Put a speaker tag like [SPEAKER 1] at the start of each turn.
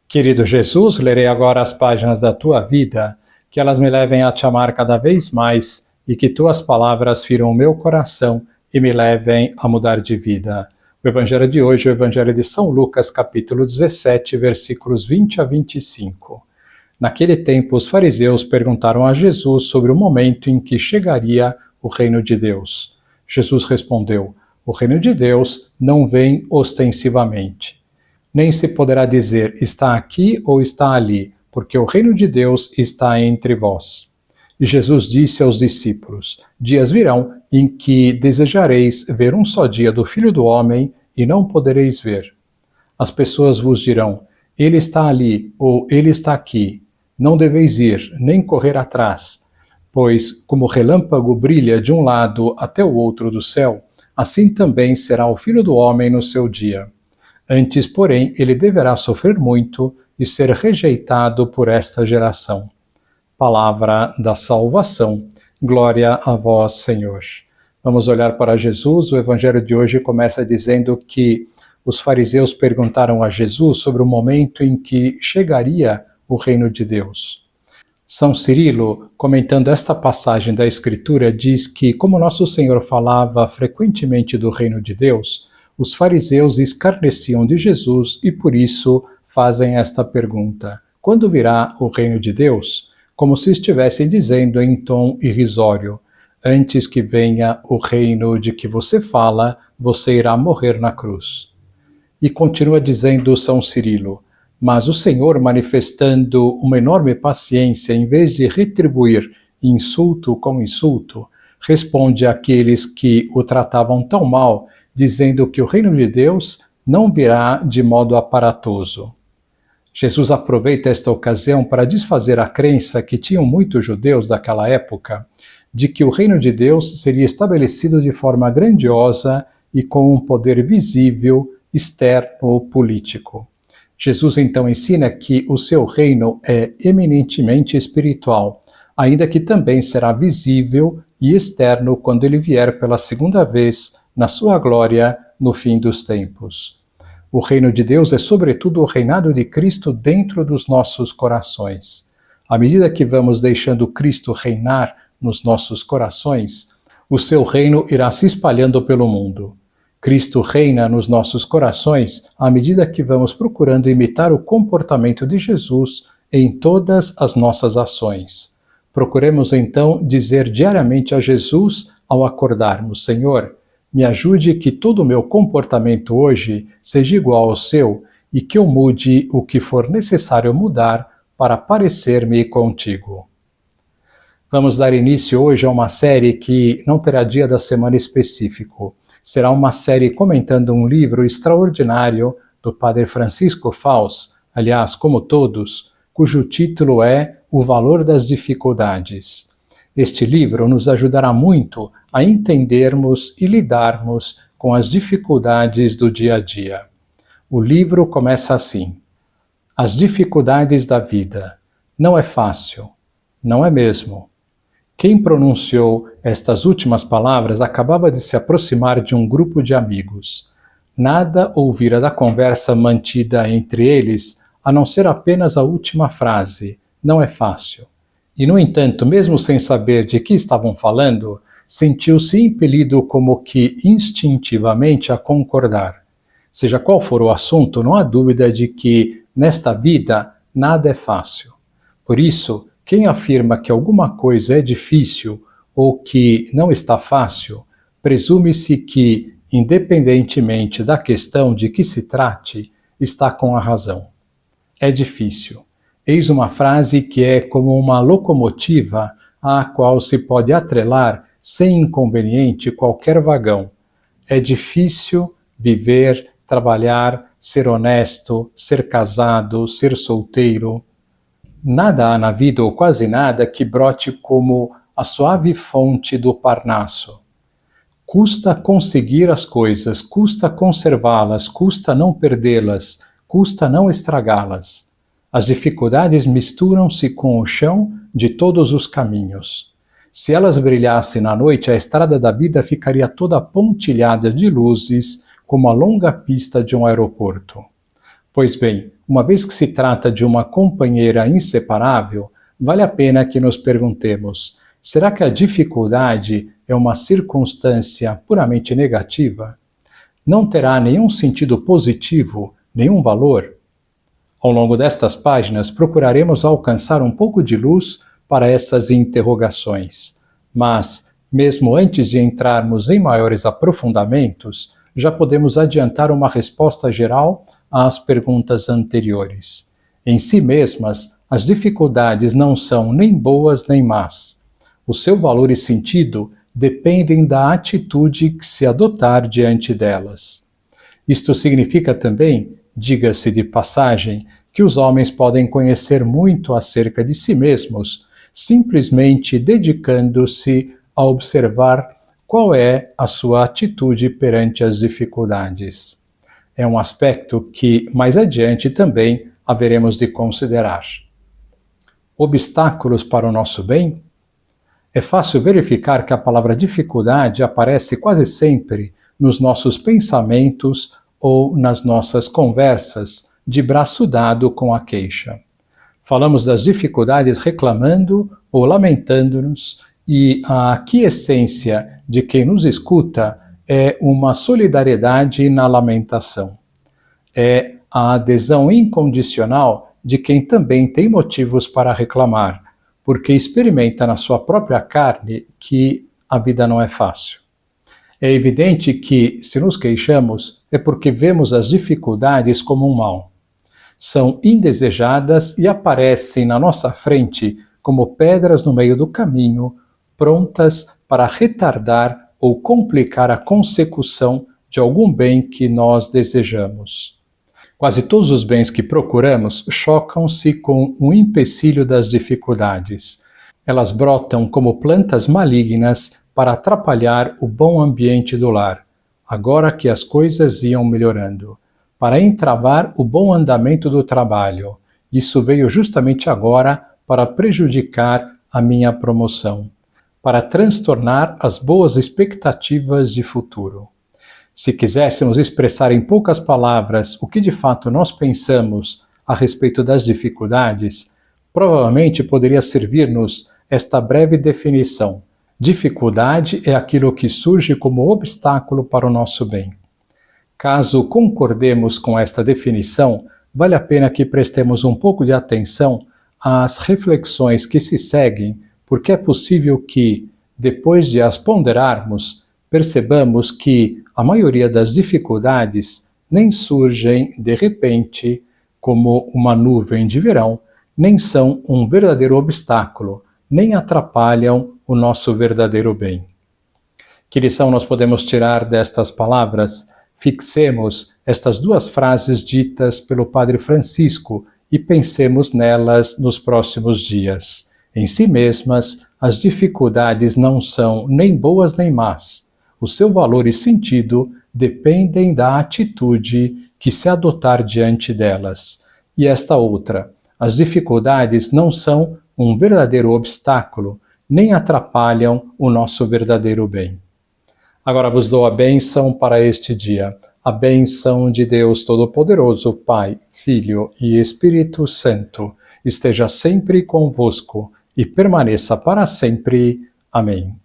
[SPEAKER 1] Querido Jesus, lerei agora as páginas da tua vida, que elas me levem a te amar cada vez mais e que tuas palavras firam o meu coração e me levem a mudar de vida. O evangelho de hoje é o evangelho de São Lucas, capítulo 17, versículos 20 a 25. Naquele tempo, os fariseus perguntaram a Jesus sobre o momento em que chegaria o reino de Deus. Jesus respondeu: o reino de Deus não vem ostensivamente. Nem se poderá dizer está aqui ou está ali, porque o reino de Deus está entre vós. E Jesus disse aos discípulos: dias virão em que desejareis ver um só dia do Filho do Homem e não podereis ver. As pessoas vos dirão: ele está ali ou ele está aqui. Não deveis ir, nem correr atrás. Pois, como o relâmpago brilha de um lado até o outro do céu, assim também será o Filho do Homem no seu dia. Antes, porém, ele deverá sofrer muito e ser rejeitado por esta geração. Palavra da salvação. Glória a vós, Senhor. Vamos olhar para Jesus. O evangelho de hoje começa dizendo que os fariseus perguntaram a Jesus sobre o momento em que chegaria o reino de Deus. São Cirilo, comentando esta passagem da Escritura, diz que, como nosso Senhor falava frequentemente do reino de Deus, os fariseus escarneciam de Jesus e por isso fazem esta pergunta: quando virá o reino de Deus? Como se estivessem dizendo em tom irrisório: antes que venha o reino de que você fala, você irá morrer na cruz. E continua dizendo São Cirilo: mas o Senhor, manifestando uma enorme paciência, em vez de retribuir insulto com insulto, responde àqueles que o tratavam tão mal, dizendo que o reino de Deus não virá de modo aparatoso. Jesus aproveita esta ocasião para desfazer a crença que tinham muitos judeus daquela época, de que o reino de Deus seria estabelecido de forma grandiosa e com um poder visível, externo ou político. Jesus então ensina que o seu reino é eminentemente espiritual, ainda que também será visível e externo quando ele vier pela segunda vez na sua glória no fim dos tempos. O reino de Deus é sobretudo o reinado de Cristo dentro dos nossos corações. À medida que vamos deixando Cristo reinar nos nossos corações, o seu reino irá se espalhando pelo mundo. Cristo reina nos nossos corações à medida que vamos procurando imitar o comportamento de Jesus em todas as nossas ações. Procuremos então dizer diariamente a Jesus ao acordarmos: Senhor, me ajude que todo o meu comportamento hoje seja igual ao seu e que eu mude o que for necessário mudar para parecer-me contigo. Vamos dar início hoje a uma série que não terá dia da semana específico. Será uma série comentando um livro extraordinário do Padre Francisco Fauss, aliás, como todos, cujo título é O Valor das Dificuldades. Este livro nos ajudará muito a entendermos e lidarmos com as dificuldades do dia a dia. O livro começa assim: as dificuldades da vida. Não é fácil, não é mesmo? Quem pronunciou estas últimas palavras acabava de se aproximar de um grupo de amigos. Nada ouvira da conversa mantida entre eles, a não ser apenas a última frase: não é fácil. E, no entanto, mesmo sem saber de que estavam falando, sentiu-se impelido como que instintivamente a concordar. Seja qual for o assunto, não há dúvida de que, nesta vida, nada é fácil. Por isso, quem afirma que alguma coisa é difícil ou que não está fácil, presume-se que, independentemente da questão de que se trate, está com a razão. É difícil. Eis uma frase que é como uma locomotiva à qual se pode atrelar sem inconveniente qualquer vagão. É difícil viver, trabalhar, ser honesto, ser casado, ser solteiro. Nada há na vida, ou quase nada, que brote como a suave fonte do Parnaso. Custa conseguir as coisas, custa conservá-las, custa não perdê-las, custa não estragá-las. As dificuldades misturam-se com o chão de todos os caminhos. Se elas brilhassem na noite, a estrada da vida ficaria toda pontilhada de luzes, como a longa pista de um aeroporto. Pois bem, uma vez que se trata de uma companheira inseparável, vale a pena que nos perguntemos: será que a dificuldade é uma circunstância puramente negativa? Não terá nenhum sentido positivo, nenhum valor? Ao longo destas páginas, procuraremos alcançar um pouco de luz para essas interrogações. Mas, mesmo antes de entrarmos em maiores aprofundamentos, já podemos adiantar uma resposta geral às perguntas anteriores. Em si mesmas, as dificuldades não são nem boas nem más. O seu valor e sentido dependem da atitude que se adotar diante delas. Isto significa também, diga-se de passagem, que os homens podem conhecer muito acerca de si mesmos, simplesmente dedicando-se a observar qual é a sua atitude perante as dificuldades. É um aspecto que, mais adiante, também haveremos de considerar. Obstáculos para o nosso bem? É fácil verificar que a palavra dificuldade aparece quase sempre nos nossos pensamentos ou nas nossas conversas de braço dado com a queixa. Falamos das dificuldades reclamando ou lamentando-nos, e a aquiescência de quem nos escuta é uma solidariedade na lamentação. É a adesão incondicional de quem também tem motivos para reclamar, porque experimenta na sua própria carne que a vida não é fácil. É evidente que, se nos queixamos, é porque vemos as dificuldades como um mal. São indesejadas e aparecem na nossa frente como pedras no meio do caminho, prontas para retardar ou complicar a consecução de algum bem que nós desejamos. Quase todos os bens que procuramos chocam-se com o empecilho das dificuldades. Elas brotam como plantas malignas para atrapalhar o bom ambiente do lar, agora que as coisas iam melhorando, para entravar o bom andamento do trabalho. Isso veio justamente agora para prejudicar a minha promoção, para transtornar as boas expectativas de futuro. Se quiséssemos expressar em poucas palavras o que de fato nós pensamos a respeito das dificuldades, provavelmente poderia servir-nos esta breve definição: dificuldade é aquilo que surge como obstáculo para o nosso bem. Caso concordemos com esta definição, vale a pena que prestemos um pouco de atenção às reflexões que se seguem, porque é possível que, depois de as ponderarmos, percebamos que a maioria das dificuldades nem surgem de repente como uma nuvem de verão, nem são um verdadeiro obstáculo, nem atrapalham o nosso verdadeiro bem. Que lição nós podemos tirar destas palavras? Fixemos estas duas frases ditas pelo Padre Francisco e pensemos nelas nos próximos dias. Em si mesmas, as dificuldades não são nem boas nem más. O seu valor e sentido dependem da atitude que se adotar diante delas. E esta outra: as dificuldades não são um verdadeiro obstáculo, nem atrapalham o nosso verdadeiro bem. Agora vos dou a bênção para este dia. A bênção de Deus Todo-Poderoso, Pai, Filho e Espírito Santo, esteja sempre convosco e permaneça para sempre. Amém.